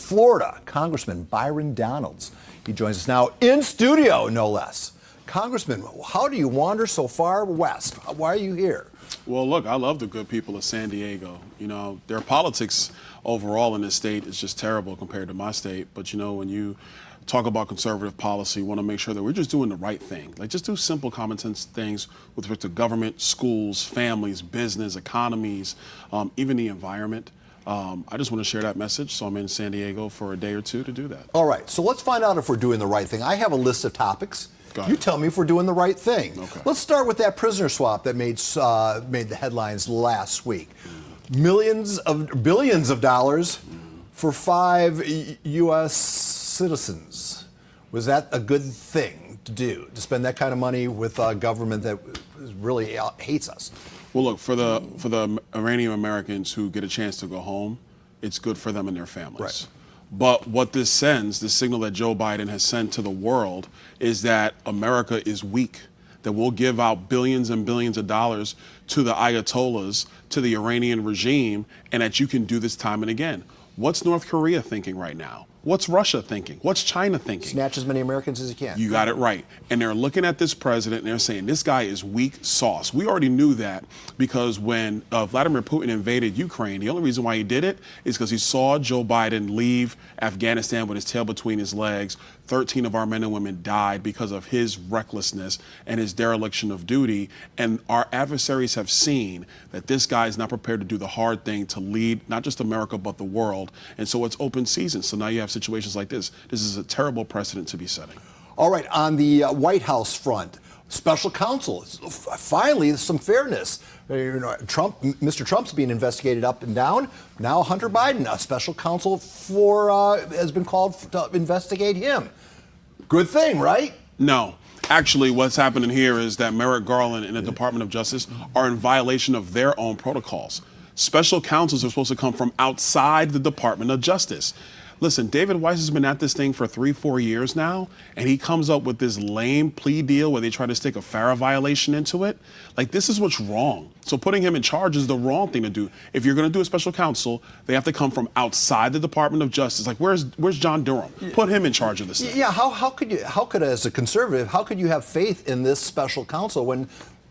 Florida, Congressman Byron Donalds. He joins us now in studio, no less. Congressman, how do you wander so far west? Why are you here? Well, look, I love the good people of San Diego. You know, their politics overall in this state is just terrible compared to my state. But, you know, when you talk about conservative policy, we want to make sure that we're just doing the right thing. Like, just do simple common sense things with respect to government, schools, families, business, economies, even the environment. I just want to share that message, so I'm in San Diego for a day or two to do that. All right, so let's find out if we're doing the right thing. I have a list of topics. You tell me if we're doing the right thing. Okay. Let's start with that prisoner swap that made the headlines last week. Billions of dollars for 5 U.S. citizens. Was that a good thing to do, to spend that kind of money with a government that really hates us? Well, look, for the Iranian Americans who get a chance to go home, it's good for them and their families. Right. But what this sends, the signal that Joe Biden has sent to the world, is that America is weak, that we'll give out billions and billions of dollars to the Ayatollahs, to the Iranian regime, and that you can do this time and again. What's North Korea thinking right now? What's Russia thinking? What's China thinking? Snatch as many Americans as you can. You got it right. And they're looking at this president and they're saying, this guy is weak sauce. We already knew that because when Vladimir Putin invaded Ukraine, the only reason why he did it is because he saw Joe Biden leave Afghanistan with his tail between his legs. 13 of our men and women died because of his recklessness and his dereliction of duty. And our adversaries have seen that this guy is not prepared to do the hard thing to lead not just America, but the world. And so it's open season. So now you have situations like this. This is a terrible precedent to be setting. All right, on the White House front, special counsel. Finally, there's some fairness. You know, Mr. Trump's being investigated up and down. Now Hunter Biden, a special counsel has been called to investigate him. Good thing, right? No. Actually, what's happening here is that Merrick Garland and the Department of Justice are in violation of their own protocols. Special counsels are supposed to come from outside the Department of Justice. Listen, David Weiss has been at this thing for 3-4 years now, and he comes up with this lame plea deal where they try to stick a FARA violation into it. Like, this is what's wrong. So putting him in charge is the wrong thing to do. If you're going to do a special counsel, they have to come from outside the Department of Justice. Like, where's John Durham? Put him in charge of this thing. Yeah, how could as a conservative, how could you have faith in this special counsel when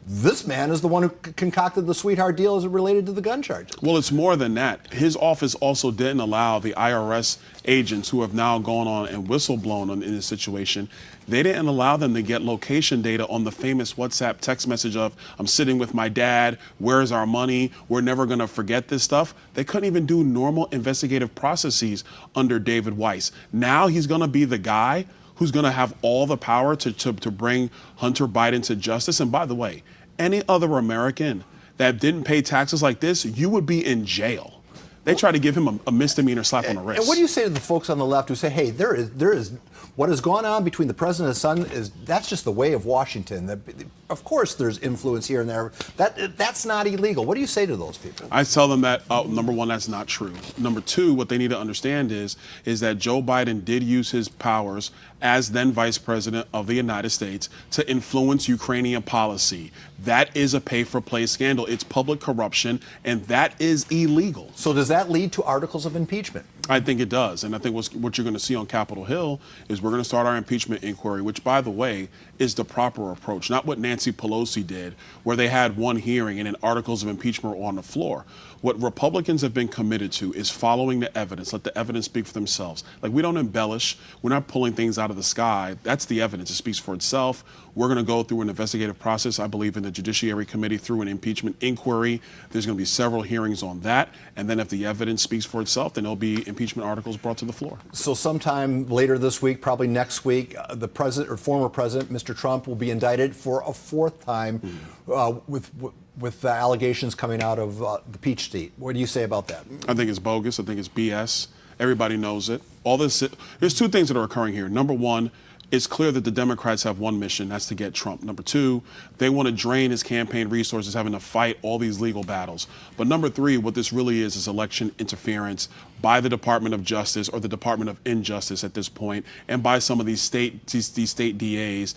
this man is the one who concocted the sweetheart deal as it related to the gun charge? Well, it's more than that. His office also didn't allow the IRS agents who have now gone on and whistleblown in this situation. They didn't allow them to get location data on the famous WhatsApp text message of, I'm sitting with my dad, where's our money, we're never going to forget this stuff. They couldn't even do normal investigative processes under David Weiss. Now he's going to be the guy who's going to have all the power to bring Hunter Biden to justice. And by the way, any other American that didn't pay taxes like this, you would be in jail. They try to give him a misdemeanor slap on the wrist. And what do you say to the folks on the left who say, hey, there is what has gone on between the president and his son that's just the way of Washington. Of course there's influence here and there. That's not illegal. What do you say to those people? I tell them that, number one, that's not true. Number two, what they need to understand is that Joe Biden did use his powers as then Vice President of the United States to influence Ukrainian policy. That is a pay-for-play scandal. It's public corruption, and that is illegal. So does that lead to articles of impeachment? I think it does. And I think what you're going to see on Capitol Hill is we're going to start our impeachment inquiry, which, by the way, is the proper approach, not what Nancy Pelosi did, where they had one hearing and then articles of impeachment were on the floor. What Republicans have been committed to is following the evidence. Let the evidence speak for themselves. Like, we don't embellish. We're not pulling things out of the sky. That's the evidence. It speaks for itself. We're going to go through an investigative process, I believe, in the Judiciary Committee through an impeachment inquiry. There's going to be several hearings on that. And then if the evidence speaks for itself, then there'll be impeachment articles brought to the floor. So sometime later this week, probably next week, the president or former president, Mr. Trump, will be indicted for a fourth time with the allegations coming out of the Peach State. What do you say about that? I think it's bogus. I think it's BS. Everybody knows it. There's two things that are occurring here. Number one, it's clear that the Democrats have one mission, that's to get Trump. Number two, they want to drain his campaign resources, having to fight all these legal battles. But number three, what this really is election interference by the Department of Justice, or the Department of Injustice at this point, and by some of these state DAs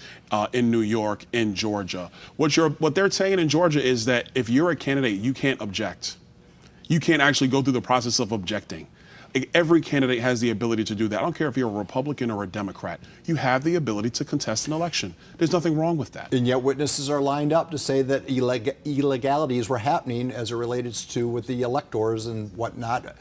in New York, in Georgia. What they're saying in Georgia is that if you're a candidate, you can't object. You can't actually go through the process of objecting. Every candidate has the ability to do that. I don't care if you're a Republican or a Democrat. You have the ability to contest an election. There's nothing wrong with that. And yet witnesses are lined up to say that illegalities were happening as it related to with the electors and whatnot.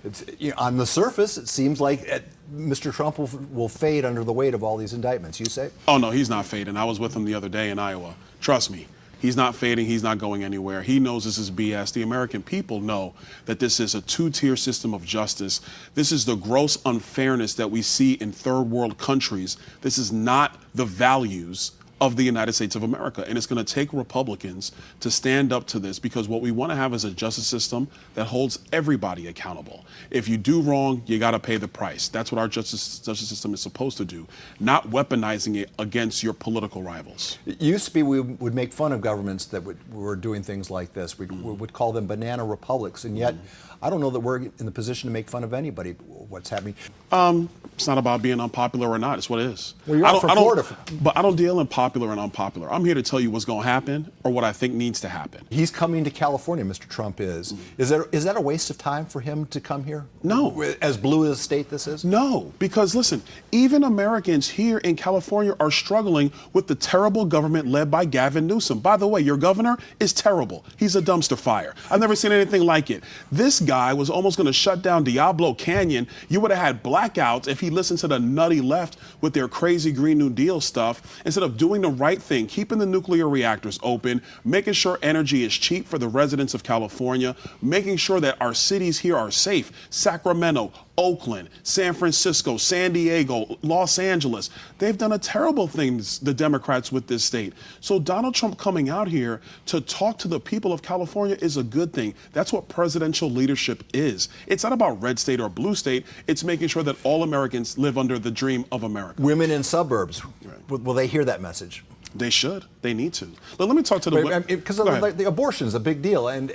It's, on the surface, it seems like Mr. Trump will fade under the weight of all these indictments. You say? Oh, no, he's not fading. I was with him the other day in Iowa. Trust me. He's not fading. He's not going anywhere. He knows this is BS. The American people know that this is a two-tier system of justice. This is the gross unfairness that we see in third world countries. This is not the values of the United States of America. And it's going to take Republicans to stand up to this, because what we want to have is a justice system that holds everybody accountable. If you do wrong, you got to pay the price. That's what our justice system is supposed to do, not weaponizing it against your political rivals. It used to be we would make fun of governments that were doing things like this. We would call them banana republics, and yet I don't know that we're in the position to make fun of anybody. What's happening? It's not about being unpopular or not. It's what it is. Well, you're from Florida. But I don't deal in popular and unpopular. I'm here to tell you what's going to happen or what I think needs to happen. He's coming to California, Mr. Trump is. Is that a waste of time for him to come here? No. As blue as a state this is? No, because listen, even Americans here in California are struggling with the terrible government led by Gavin Newsom. By the way, your governor is terrible. He's a dumpster fire. I've never seen anything like it. This guy was almost going to shut down Diablo Canyon. You would have had blackouts if he listened to the nutty left with their crazy Green New Deal stuff, instead of doing the right thing, keeping the nuclear reactors open, making sure energy is cheap for the residents of California, making sure that our cities here are safe. Sacramento, Oakland, San Francisco, San Diego, Los Angeles. They've done a terrible things, the Democrats, with this state. So Donald Trump coming out here to talk to the people of California is a good thing. That's what presidential leadership is. It's not about red state or blue state. It's making sure that all Americans live under the dream of America. Women in suburbs, will they hear that message? They should. They need to. Let me talk to the... Because the abortion is a big deal, and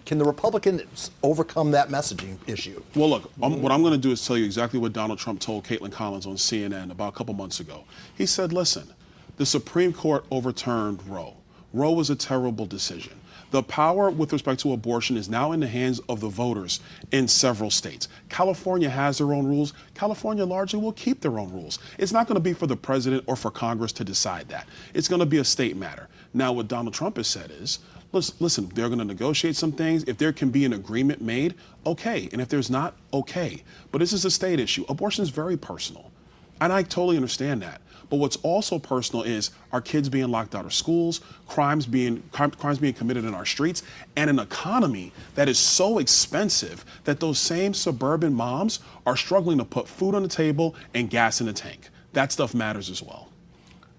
can the Republicans overcome that messaging issue? Well, look, what I'm going to do is tell you exactly what Donald Trump told Caitlin Collins on CNN about a couple months ago. He said, listen, the Supreme Court overturned Roe. Roe was a terrible decision. The power with respect to abortion is now in the hands of the voters in several states. California has their own rules. California largely will keep their own rules. It's not going to be for the president or for Congress to decide that. It's going to be a state matter. Now, what Donald Trump has said is, listen, they're going to negotiate some things. If there can be an agreement made, okay. And if there's not, okay. But this is a state issue. Abortion is very personal. And I totally understand that. But what's also personal is our kids being locked out of schools, crimes being committed in our streets, and an economy that is so expensive that those same suburban moms are struggling to put food on the table and gas in the tank. That stuff matters as well.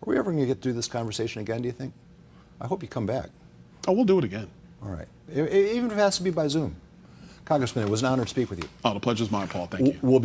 Are we ever going to get through this conversation again, do you think? I hope you come back. Oh, we'll do it again. All right. Even if it has to be by Zoom. Congressman, it was an honor to speak with you. Oh, the pleasure's mine, Paul. Thank you. We'll be